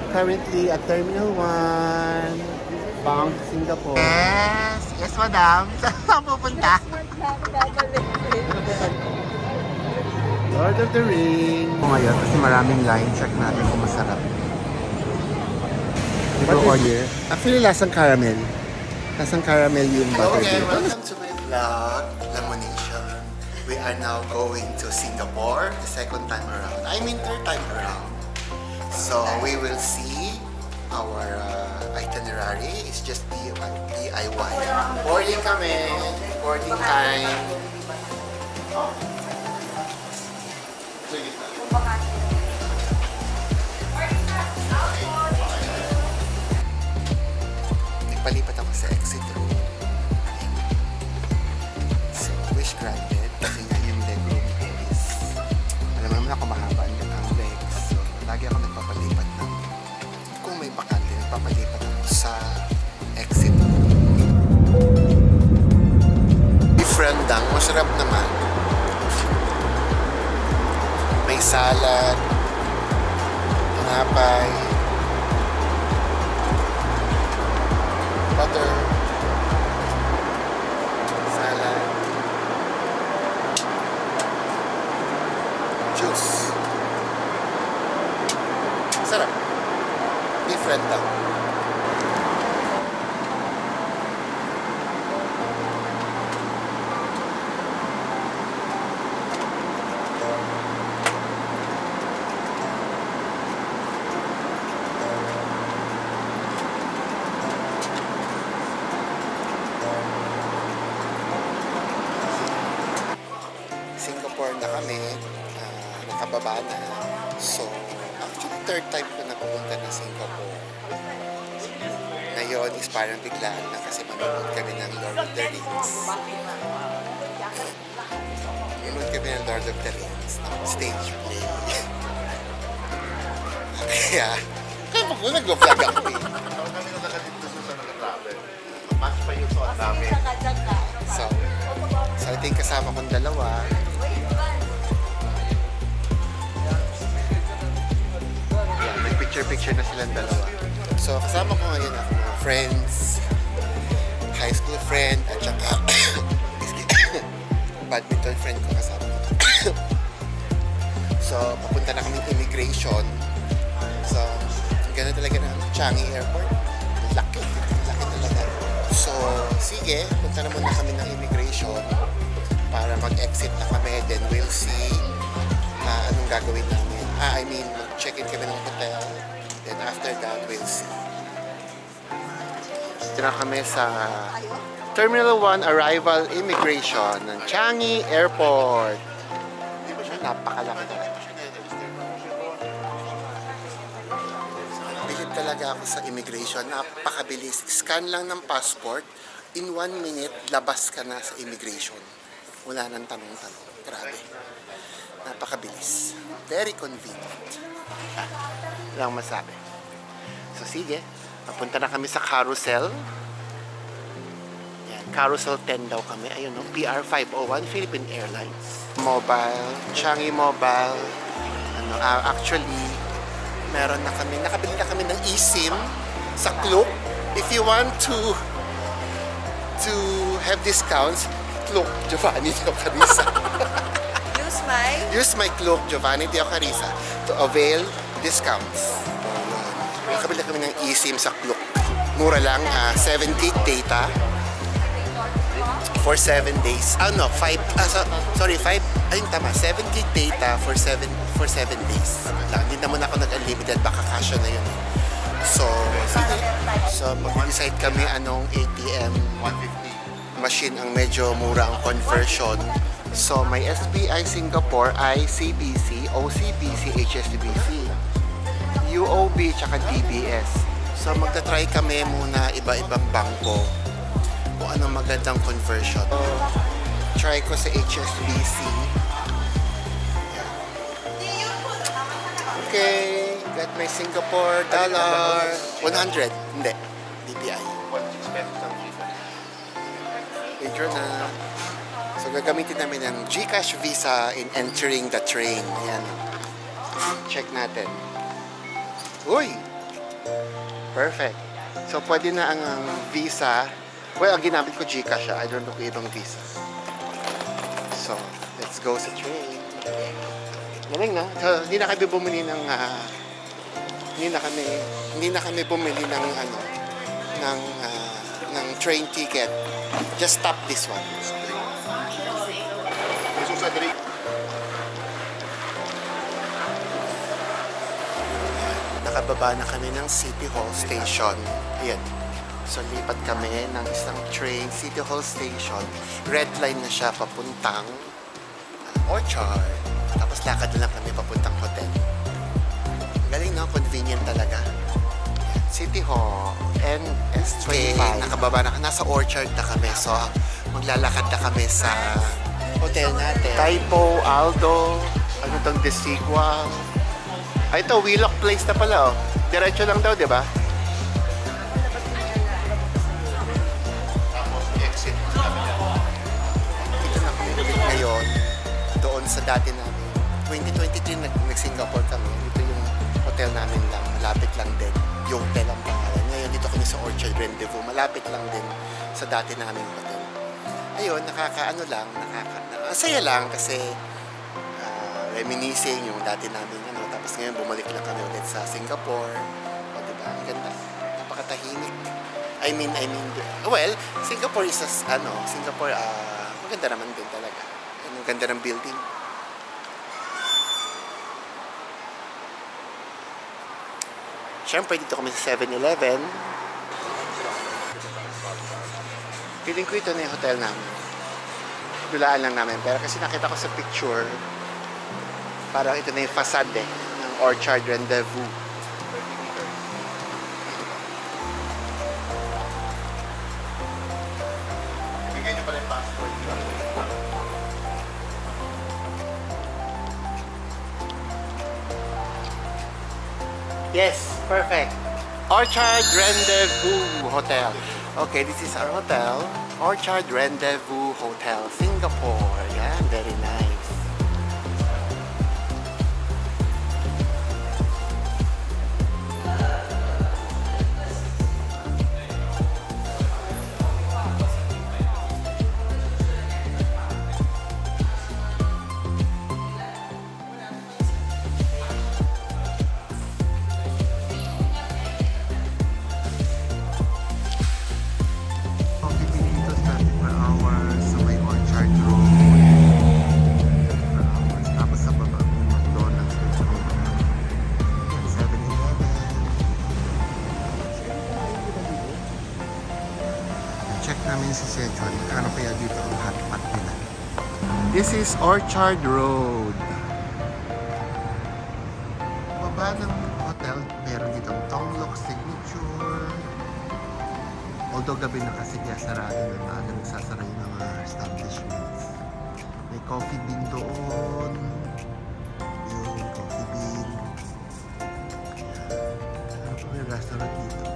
Currently at Terminal 1, bound to Singapore. Yes! Yes, madam. Saan pupunta? Lord of the Rings. Ngayon, kasi maraming line. Check natin kung masarap. Ito order. Actually, lasang caramel. Lasang caramel yung butter. Okay, welcome to my vlog, Lamonation. We are now going to Singapore the second time around. I mean, third time around. So, we will see our itinerary. It's just DIY. Boarding kami. Boarding time. Nagpalipat ako sa exit room. So, wish granted. Kasi nga yung leg room ko is, alam mo naman ako mahaba ang legs. So, lagi ako nagpapalipat ng, kung may bakante, nagpapalipat ako sa exit room. Beef rendang, masarap naman. May salad, tinapay, butter, salad, juice. Sarap. Beef rendang. Singapore na kami, nakababa na. So, actually third time ko na pumunta na Singapore. Ngayon is parang biglaan lang kasi manonood kami ng Lord of the Rings. Manonood kami ng Lord of the Rings, stage play. Kaya mo nag-vlog ako eh. Kami na dito sa nag-travel. Match pa yung suot namin. So ito yung kasama kong dalawa. Yan, may picture-picture na silang dalawa. So kasama ko ngayon ako mga friends, high school friend, at saka badminton friend ko kasama. So papunta na kami immigration. So gano'n talaga ng Changi Airport. Laki talaga. So, sige, punta naman na kami ng immigration para mag-exit na kami. Then we'll see anong gagawin namin. I mean, mag-check-in kami ng hotel. Then after that, we'll see. Dito na kami sa Terminal 1 Arrival Immigration ng Changi Airport. Napakalaki talaga. Bilib talaga ako sa immigration. Napakabilis. Scan lang ng passport. In 1 minute, labas ka na sa immigration. Wala nang tanong-tanong. Grabe. Napakabilis. Very convenient. Lang masabi. So sige, papunta na kami sa Carousel. Yan, Carousel 10 daw kami. Ayun no, PR 501 Philippine Airlines. Mobile, Changi Mobile. Actually, meron na kami, nakabili na kami ng eSIM sa Klook. If you want to have discounts, Klook Giovanni Teo Carissa. Use my Klook Giovanni Teo Carissa to avail discounts. Nakabili na kami ng eSIM sa Klook. Mura lang, 7 gig data for 7 days. 5, sorry, 5, ayun tama, 7 gig data for 7 days. Hindi naman ako nag-unlimited, baka kasya na yun. So, sige. So, mag-decide kami anong ATM 150 machine ang medyo mura ang conversion. So, may SBI Singapore, ICBC, OCBC, HSBC, UOB, tsaka DBS. So, magta-try kami muna iba-ibang bangko kung anong magandang conversion. So, try ko sa HSBC. Okay, got my Singapore dollar. 100. Hindi. DPI. Withdraw na. So, gagamitin namin ng GCash Visa in entering the train. Ayan. Check natin. Uy! Perfect. So, pwede na ang Visa. Well, ang ginamit ko Gcash siya. I don't know kung ibang Visa. So, let's go sa train. Galing na. So, hindi na kami bumili ng hindi na kami bumili ng ng train ticket. Just stop this one. Nakababa na kami ng City Hall Station. Ayan. So, lipat kami ng isang train, City Hall Station. Red line na siya papuntang Orchard. Tapos lakad na lang kami papuntang hotel. Galing, no? Convenient talaga. City Hall, NS25. Nakababa na, nasa Orchard na kami. So, maglalakad na kami sa hotel natin. Taipo, Aldo, ano tong Desigual. Ay, ito, Wheelock Place na pala, oh. Diretso lang daw, di ba? Tapos, exit. Dito na kami ulit ngayon. Doon sa dati namin. 2023, nag-Singapore kami. Ito yung hotel namin lang. Malapit lang din. Yung hotel ang pangalan. Ngayon, dito kami sa Orchard Rendezvous. Malapit lang din sa dati namin hotel. Ayun, saya lang kasi reminiscing yung dati namin tapos ngayon bumalik lang kami ulit sa Singapore. O diba? Ang ganda. Napakatahimik. Well, Singapore is Singapore maganda naman din talaga. Ang ganda ng building. Siyempre dito kami sa 7-Eleven. Feeling ko ito na yung hotel namin. Dulaan lang namin. Pero kasi nakita ko sa picture, parang ito na yung facade ng Orchard Rendezvous. Bigay niyo pala yung passport. Yes, perfect. Orchard Rendezvous Hotel. Okay, this is our hotel. Orchard Rendezvous Hotel, Singapore. Yeah, very nice. This is Orchard Road. Baba ng hotel, meron ditong Tonglok Signature. Although gabi na kasi kaya sarado na maaga nagsasara yung mga establishments. May coffee bean doon. Yung coffee bean. Ano pa may restaurant dito?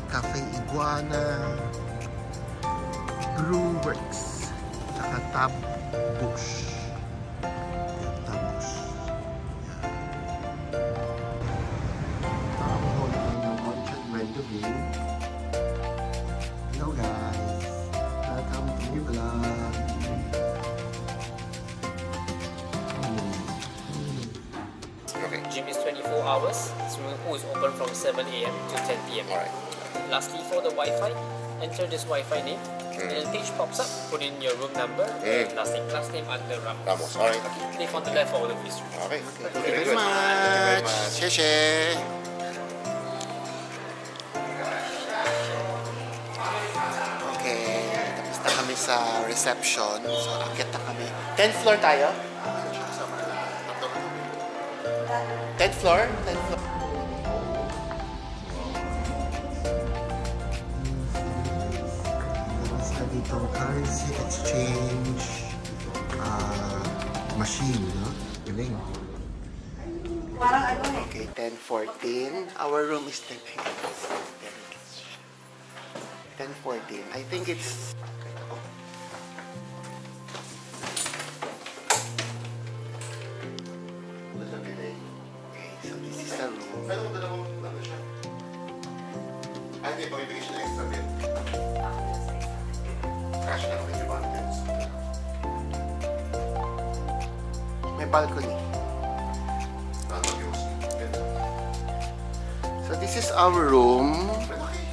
Cafe Iguana. Brewworks. Tab Bush. Tab Bush. Orchard Rendezvous. Hello guys. Welcome to new vlog. Okay. Gym is 24 hours. Swimming pool is open from 7 a.m. to 10 p.m. Alright. Lastly, for the Wi-Fi, enter this Wi-Fi name. And then page pops up, put in your room number, and last name under Ramos. Alright. Click on the left for all of these. Okay. Thank you very much. Sheshe. Okay. Tapos na kami sa reception. So, akit na kami. 10th floor tayo? 10th floor? 10th floor. Itong currency exchange machine, no? Galing. Okay, 10:14. Our room is 10:14. I think it's okay, so this is the room. Hindi, pag-ibigay siya ng extra bed. Cash na naman yung abundance. May balcony. So this is our room.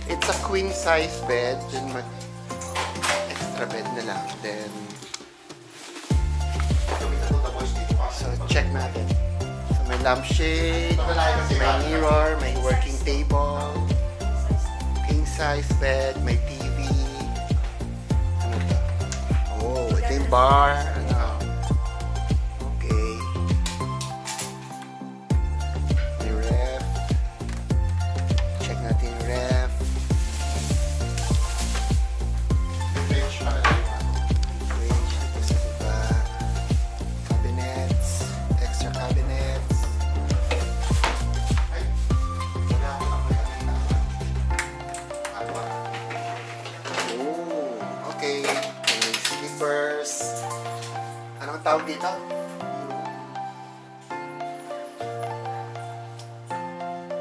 It's a queen size bed. Then extra bed na lang. Then so check natin. So may lampshade, may mirror, may working table, king size bed, may TV. Ano ito? Oh, ito yung bar. Ano? Okay. May ref. Check natin yung ref. Fridge dito sa baba. Cabinets. Extra cabinets. Oh, okay. May slippers. Anong tawag dito?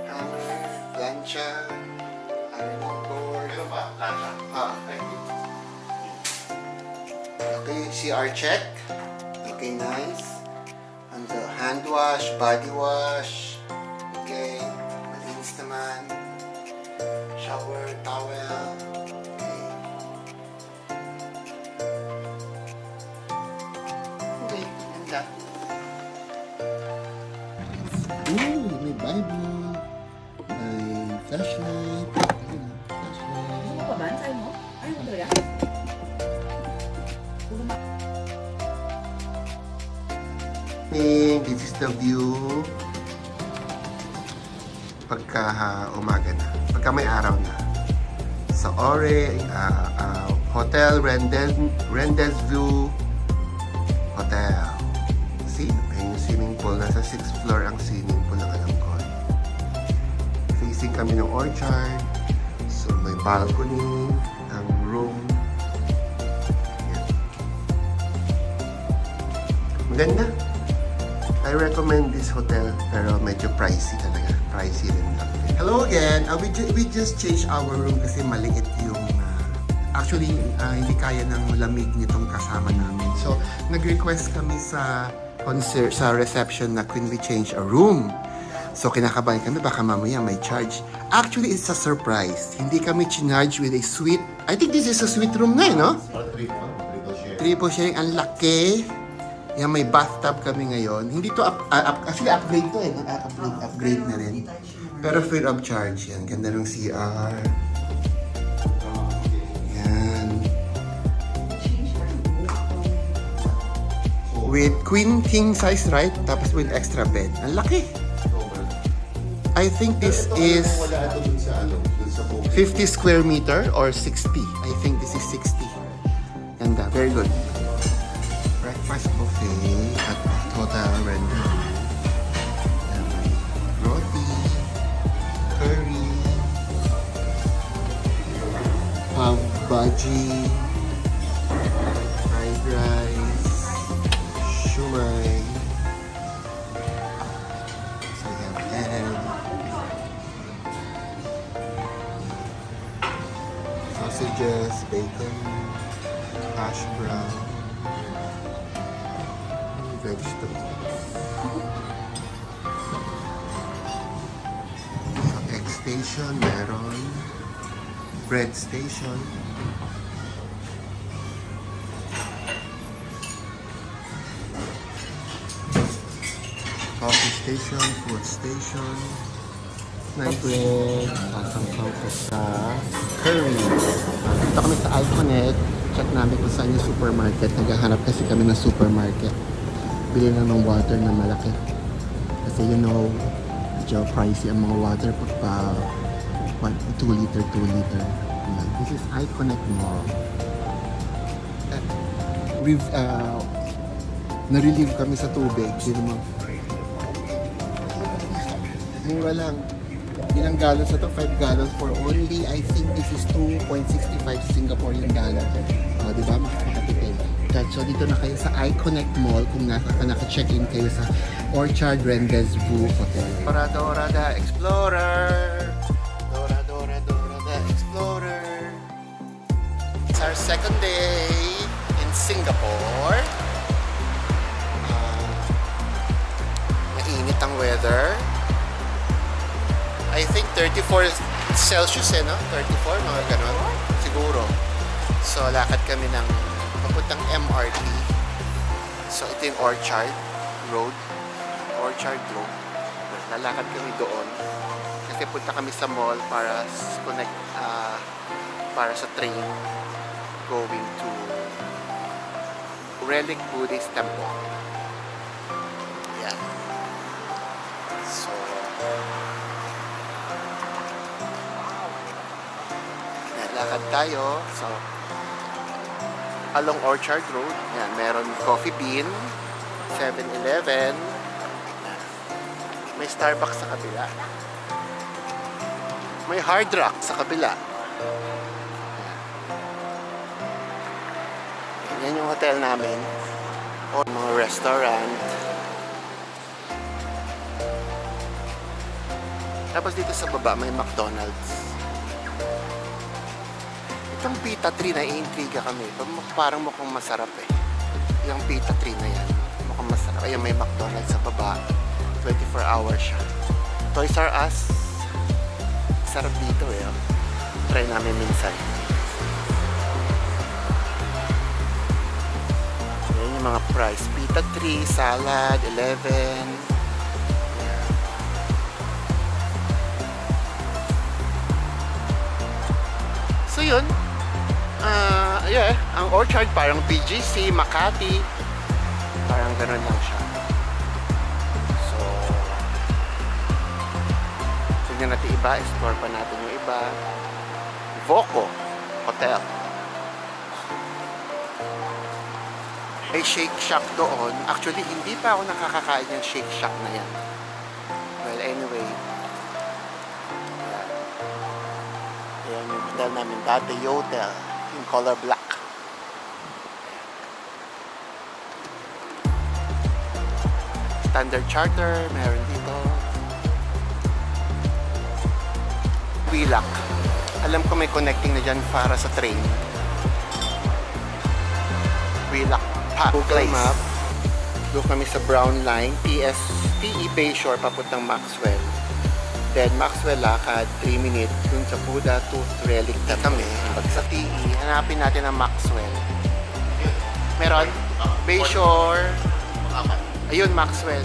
Hanger, plancha, ironing board. Okay, CR check. Okay, nice. And the hand wash, body wash. Okay, malinis naman. Shower, towel. Okay. Okay, ganda. Ooh, may Bible. May flashlight. Ayun, flashlight. Ano pa ba? Sa'yo mo? Ay, mo talaga? This is the view pagka umaga na, pagka may araw na. Sa Ore, Hotel Rendezvous Hotel. See, may yung swimming pool. Nasa 6th floor ang swimming pool ang alam ko. Facing kami ng orchard. So may balcony ang room. Yan. Maganda. I recommend this hotel, pero medyo pricey talaga. Pricey rin lang. Hello again. We just changed our room kasi maliit yung... actually, hindi kaya ng lamig nitong kasama namin. So, nag-request kami sa reception na can we change a room. So, kinakabahan kami, baka mamaya may charge. Actually, it's a surprise. Hindi kami charged with a suite. I think this is a suite room na, no? Triple sharing. Ang laki. Yan, may bathtub kami ngayon. Hindi to actually upgrade to eh. Upgrade na rin. Pero free of charge yan. Ganda ng CR. Yan. With queen king size, right? Tapos with extra bed. Ang laki. I think this is 50 square meter or 60. I think this is 60. Ganda. Very good. Breakfast buffet at Hotel Rendezvous. Roti, curry, pav bhaji, fried rice, shumai. So we have egg, sausages, bacon, hash brown. Vegetables. So, egg station, meron. Bread station. Coffee station, food station. Nice bread. Sasangsaw ko sa curry. Dito kami sa iConnect. Check namin kung saan yung supermarket. Naghahanap kasi kami ng supermarket. Bili lang ng water na malaki. Kasi you know, medyo pricey ang mga water pag 2 liter. This is iConnect Mall. Na-relieve kami sa tubig. Mura lang. Ilang gallons na to? 5 gallons for only, I think this is 2.65 Singaporean dollar. Diba? Makakatipid. So, dito na kayo sa iConnect Mall kung naka-check-in kayo sa Orchard Rendezvous Hotel. Dora Explorer! Dora Explorer! second day in Singapore. Mainit ang weather. I think 34 Celsius no? 34, mga ganon. Siguro. So, lakad kami ng papuntang MRT. So, ito yung Orchard Road. Lalakad kami doon. Kasi punta kami sa mall para connect, para sa train going to Relic Buddhist Temple. Yeah. So, lakad tayo. So, along Orchard Road, yan, meron Coffee Bean, 7-Eleven, may Starbucks sa kabila, may Hard Rock sa kabila. Yan yung hotel namin, o mga restaurant. Tapos dito sa baba may McDonald's. Itong Pita 3 na i-intriga kami. Parang mukhang masarap eh. Yung Pita 3 na yan. Mukhang masarap. Ayan, may McDonald's sa baba. 24 hours siya. Toys R Us. Sarap dito eh. Try namin minsan. Ayan yung mga price. Pita 3, salad, 11. So yun. Yeah, ang Orchard parang BGC, Makati, parang ganun lang siya. So, tignan natin iba, explore pa natin yung iba. Voco Hotel. May Shake Shack doon. Actually, hindi pa ako nakakakain ng Shake Shack na yan. Well, anyway. Ayan yung hotel namin dati, Yotel. Yung color black. Standard Charter, meron dito. Wheelock. Alam ko may connecting na dyan para sa train. Wheelock Google Map. Doon kami sa Brown Line, TE Bayshore, papuntang Maxwell. Then Maxwell lakad, 3 minutes dun sa Buddha Tooth Relic na kami. Pag sa TE, hanapin natin ang Maxwell. Meron? Bayshore. Ayun, Maxwell.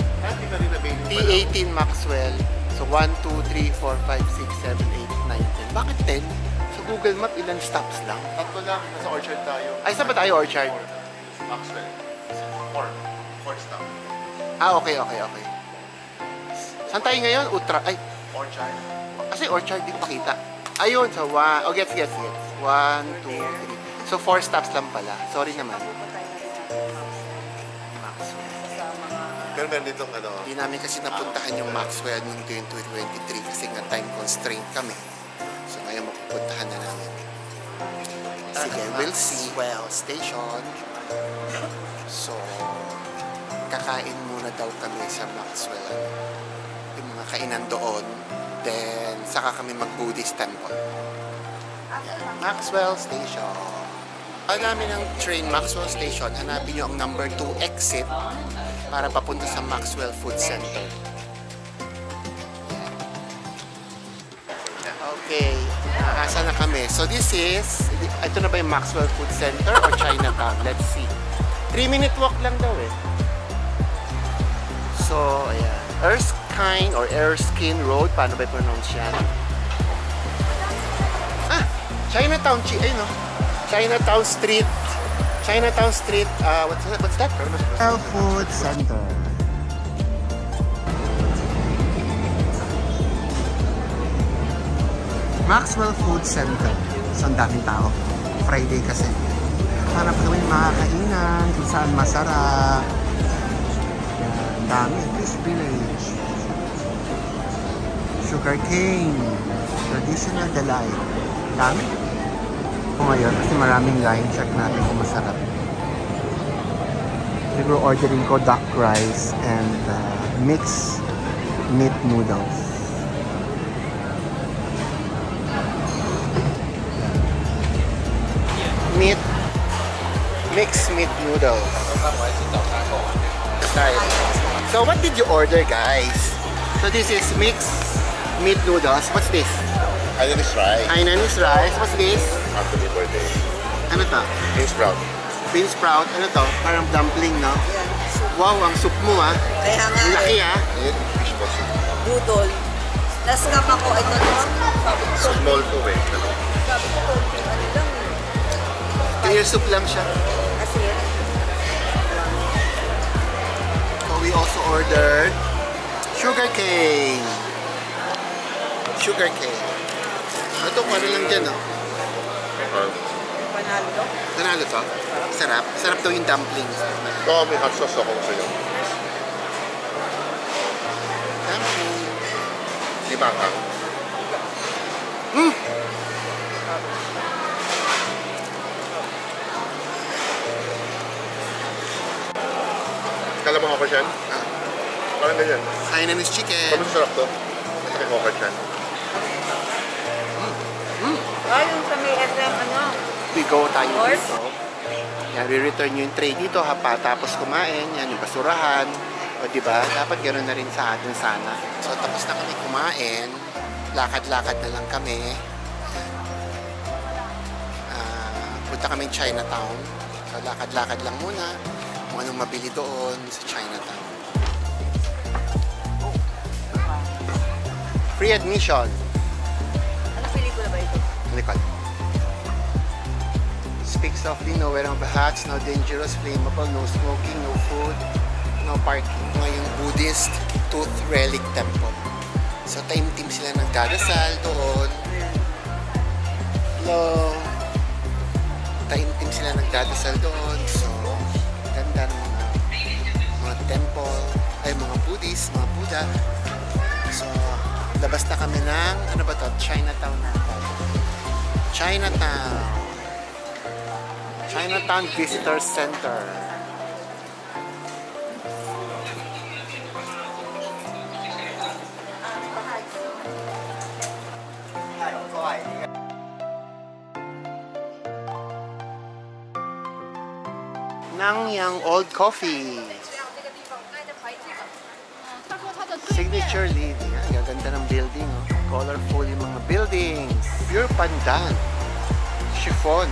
T18 Maxwell. So 1, 2, 3, 4, 5, 6, 7, 8, 9, 10. Bakit 10? Sa Google Map, ilan stops lang? Tatlo lang, nasa Orchard tayo. Ay, saan ba tayo, Orchard? Maxwell. 4 stop. Okay. Saan tayo ngayon? Ay, Orchard. kasi Orchard di pakita. Ayun, so 1. Gets. 1, 2, 3. So 4 stops lang pala. Sorry naman. Pero meron ditong ano. Hindi namin kasi napuntahan yung Maxwell noong 2023 kasi nga time constraint kami. So ngayon mapupuntahan na namin. Sige, we'll see. Maxwell Station. So, kakain muna daw kami sa Maxwell. Yung mga kainan doon. Then, saka kami mag-Buddhist temple. Yan. Maxwell Station. Pag namin ang train Maxwell Station, hanapin nyo ang number 2 exit para papunta sa Maxwell Food Center. Yan. Okay, asa na kami. So this is, ito na ba yung Maxwell Food Center or Chinatown? Let's see. 3-minute walk lang daw eh. So, ayan. Erskine or Erskine Road. Paano ba i-pronounce yan? Chinatown. Ayun no? Chinatown Street. What's that? Maxwell Food Center. Maxwell Food Center. So, ang daming tao. Friday kasi. Hanap kami ng mga kainan, kung saan masarap. Ang dami. Fish Village. Sugar cane. Traditional delight. Dami. Ngayon, kasi maraming line. Check natin kung masarap. Siguro ordering ko duck rice and mixed meat noodles. Meat Mixed meat noodles. Tayo. So what did you order, guys? So this is mixed meat noodles. What's this? Hainanese rice. Hainanese rice. What's this? Happy birthday. Ano to? Bean sprout. Bean sprout. Ano to? Parang dumpling, no? Wow, ang soup mo, ah. Kaya nga, Ang laki, ah. Ayan, fish balls. budol. Tapos kama ko, ito no? Small to eh. Ano? Sabi ko, ano lang. Clear soup lang siya. Kasi, So we also ordered sugar cane. Sugar cane. Ito, para lang dyan, no? panalo to. Nanalo to? Sarap. Sarap daw yung dumplings. Ito, may hot sauce ako sa'yo. Dumpling. Lima ka. Kala mo ako siyan? Parang ganyan. Hainanese chicken. Parang sarap to. Masakit ko siyan. Yung sa may FM, ano? We go tayo North? dito. Yan, re-return nyo yung tray dito ha, tapos kumain. Yan, yung basurahan. O diba, dapat gano'n na rin sa atin sana. So tapos na kami kumain. Lakad-lakad na lang kami. Punta kami Chinatown. So lakad-lakad lang muna. Kung anong mabili doon sa Chinatown. Free admission. Ano pelikula ba ito? Nicole. Speak softly, no wearing of hats, no dangerous, flammable, no smoking, no food, no parking. Ngayong Buddhist Tooth Relic Temple. So, time-team sila nagdadasal doon. Hello. Time-team sila nagdadasal doon. So, ganda ng mga temple, ay mga Buddhist, mga Buddha. So, labas na kami ng, ano ba to? Chinatown na. Chinatown. Chinatown Visitor Center. Nangyang Old Coffee. Signature living. Ang gaganda ng building. Oh. Colorful yung mga buildings. Pure pandan. Chiffon.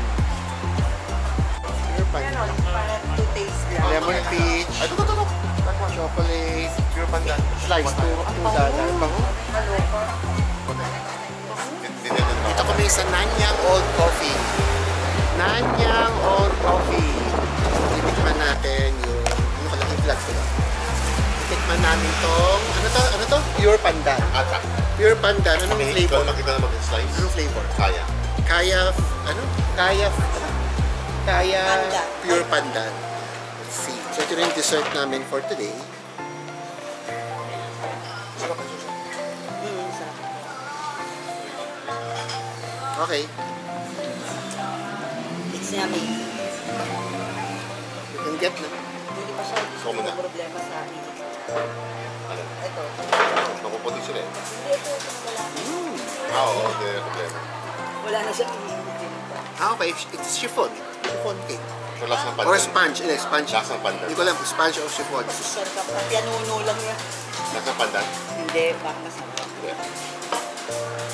Pure pandan. Para to taste lang. Lemon peach. Ay, ito. Chocolate. Pure pandan. Slice $2. Bango. Dito kami sa Nanyang Old Coffee. Nanyang Old Coffee. Titikman natin yung... Ano ka lang yung vlog ko lang. Titikman namin tong... Ano to? Pure pandan. Ata. Pure pandan. Anong flavor? Makita na mag-slice. Anong flavor? Kaya. Kaya... Ano? Kaya... Pandan. Pure pandan. Let's see. So ito rin yung dessert namin for today. Sarap ang suso. Sarap. Okay. It's yummy. You can get na. Hindi pa siya Gusto mo na? problema sa akin. Ano? Ito. Napuputi sila eh. Hindi, ito. Wala. Oo, hindi na problema. Wala na siya iinitin. Okay. It's chiffon. Chiffon cake. So, lasa ng pandan. Or sponge. Hindi, sponge. Lasa ng pandan. Hindi ko alam kung sponge or chiffon. Sarap ka. Pianuno lang yan. Lasa ng pandan. Hindi, baka masarap. Yeah.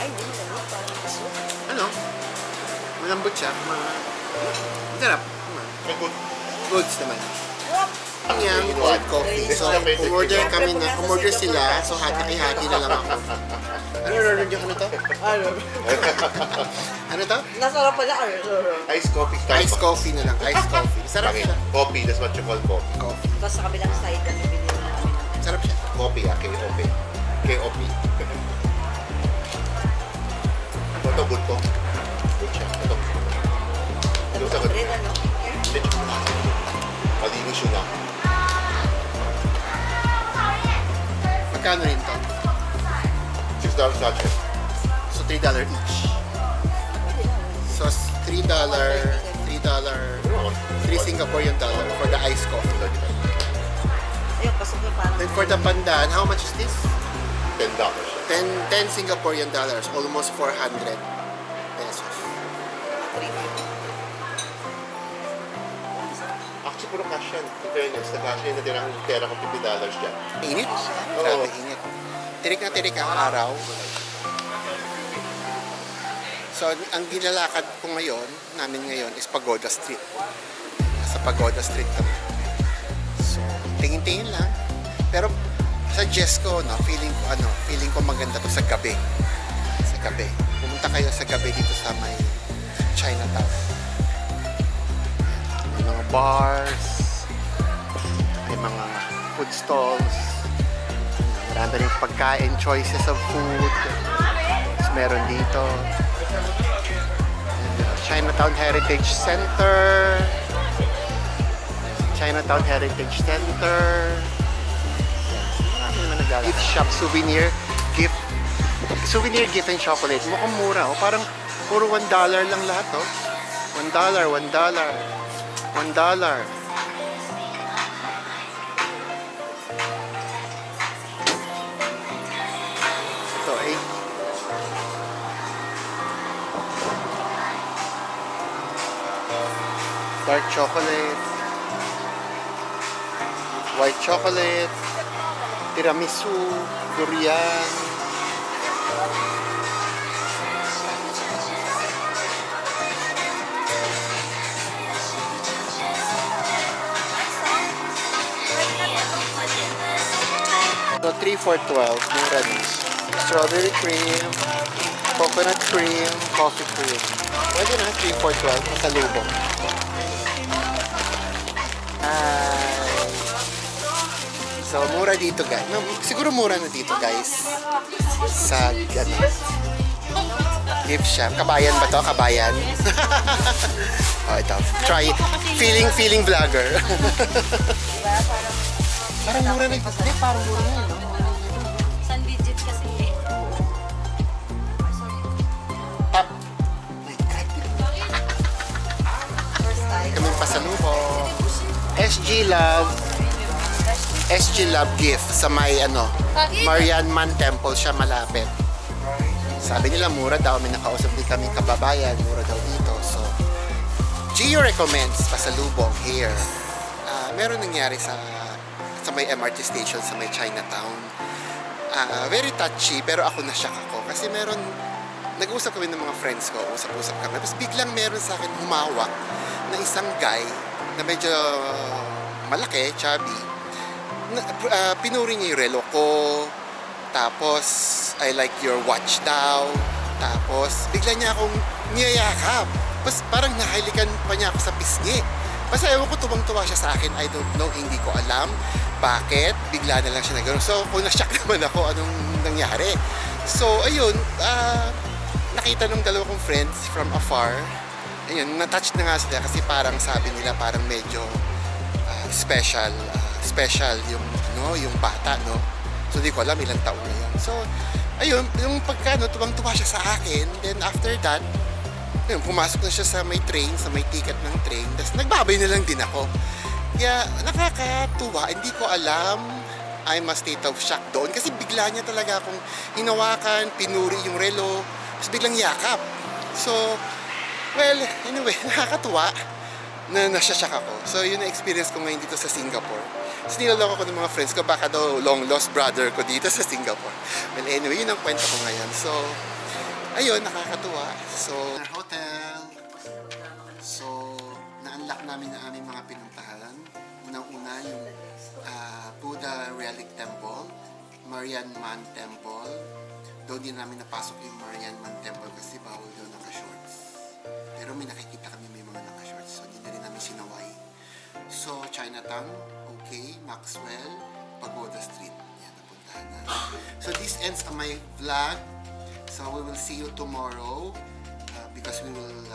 Ay, hindi mo lang. Parang kaso. Ano? Malambot siya. Sarap. May good. Goods naman. Sarap. Yang old coffee. So, umorder kami na. Umorder sila. So, hati-hati na lang ako. Ano order niyo? Ano to? Ano to? Nasarap pala. Ice coffee. Ice coffee na lang. Ice coffee. Sarap siya. Coffee, that's what you call coffee. Coffee. Tapos sa kabilang side, ang binili namin. Sarap siya. Coffee, K-O-P. K-O-P. Ito, good to. Good siya. Ito. Ito sa good. Rin, ano? Malinis yun lang. Magkano rin to? $6 sachet. So, $3 each. So, $3, $3 Singaporean dollar for the iced coffee. Ayun, pasok yung parang... Then for the pandan, how much is this? $10 siya. 10 Singaporean dollars, almost 400 pesos. siguro cash yan. In fairness, nag-cash yan na din ang pera ko $50 dyan. Init. Oo. Grabe, init. Tirik na tirik ang araw. So, ang ginalakad ko namin ngayon is Pagoda Street. Sa Pagoda Street kami. So, tingin-tingin lang. Pero, suggest ko, feeling ko maganda to sa gabi. Sa gabi. Pumunta kayo sa gabi dito sa may Chinatown. May mga bars, may mga food stalls, marami rin pagkain, choices of food. Tapos meron dito Chinatown Heritage Center. Chinatown Heritage Center. Gift shop, souvenir gift and chocolate. Mukhang mura. Parang puro $1 lang lahat. $1. Ito eh. Dark chocolate. White chocolate. Tiramisu. Durian. So, 3 for 12, mura din. Strawberry cream, coconut cream, coffee cream. Pwede na, 3 for 12, masalubong. So, mura dito guys. No, siguro mura na dito guys. Sa, gift shop. Kabayan ba to? Kabayan? Oh, ito. Try. Feeling vlogger. Parang mura na. Hindi, parang mura na. No? San digit kasi eh. Tap. My God. Kaming pasalubong. SG Love gift sa may Marianman Temple siya malapit. Sabi nila mura daw, may nakausap din kami kababayan, mura daw dito. So, Gio recommends pasalubong here. Meron nangyari sa may MRT station sa may Chinatown. Very touchy, pero ako na-shock ako. Kasi nag-uusap kami ng mga friends ko, usap-usap kami. Tapos biglang meron sa akin humawak na isang guy na medyo malaki, chubby. Pinuri niya yung relo ko. Tapos, I like your watch daw. Tapos, bigla niya akong niyayakap. Tapos, parang nahalikan pa niya ako sa pisngi. Basta ewan ko, tuwang-tuwa siya sa akin. I don't know, hindi ko alam bakit. Bigla na lang siya na gano'n. So, kung na-shock naman ako, anong nangyari. So, ayun, nakita ng dalawa kong friends from afar. Ayun, na-touch na nga sila kasi parang sabi nila parang medyo special yung bata, no? So, di ko alam ilang taon na yun. So, ayun, yung tuwang-tuwa siya sa akin. Then, after that, ayun, pumasok na siya sa may train, sa may ticket ng train. Tapos, nagbabay na lang din ako. Kaya, nakakatuwa. Hindi ko alam. I'm a state of shock doon. Kasi bigla niya talaga akong hinawakan, pinuri yung relo. Tapos, biglang yakap. So, well, anyway, nakakatuwa na nasya-shock ako. So, yun na experience ko ngayon dito sa Singapore. Tapos nilaloko ko ng mga friends ko, baka daw long lost brother ko dito sa Singapore. Well, anyway, yun ang kwento ko ngayon. So, ayun, nakakatuwa. So, hotel. So, na-unlock namin ang aming mga pinuntahan. Unang-una yung Buddha Relic Temple, Marianman Temple. Doon din namin napasok yung Marianman Temple kasi bawal daw naka-shorts. Pero may nakikita kami may mga naka-shorts. So, hindi na rin namin sinaway. So, Chinatown, okay, Maxwell, Pagoda Street. Yan, napuntahan na. So, this ends my vlog. So, we will see you tomorrow because we will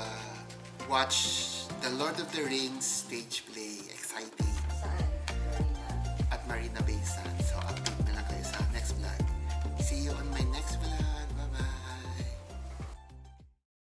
watch the Lord of the Rings stage play. Exciting. At Marina Bay Sands.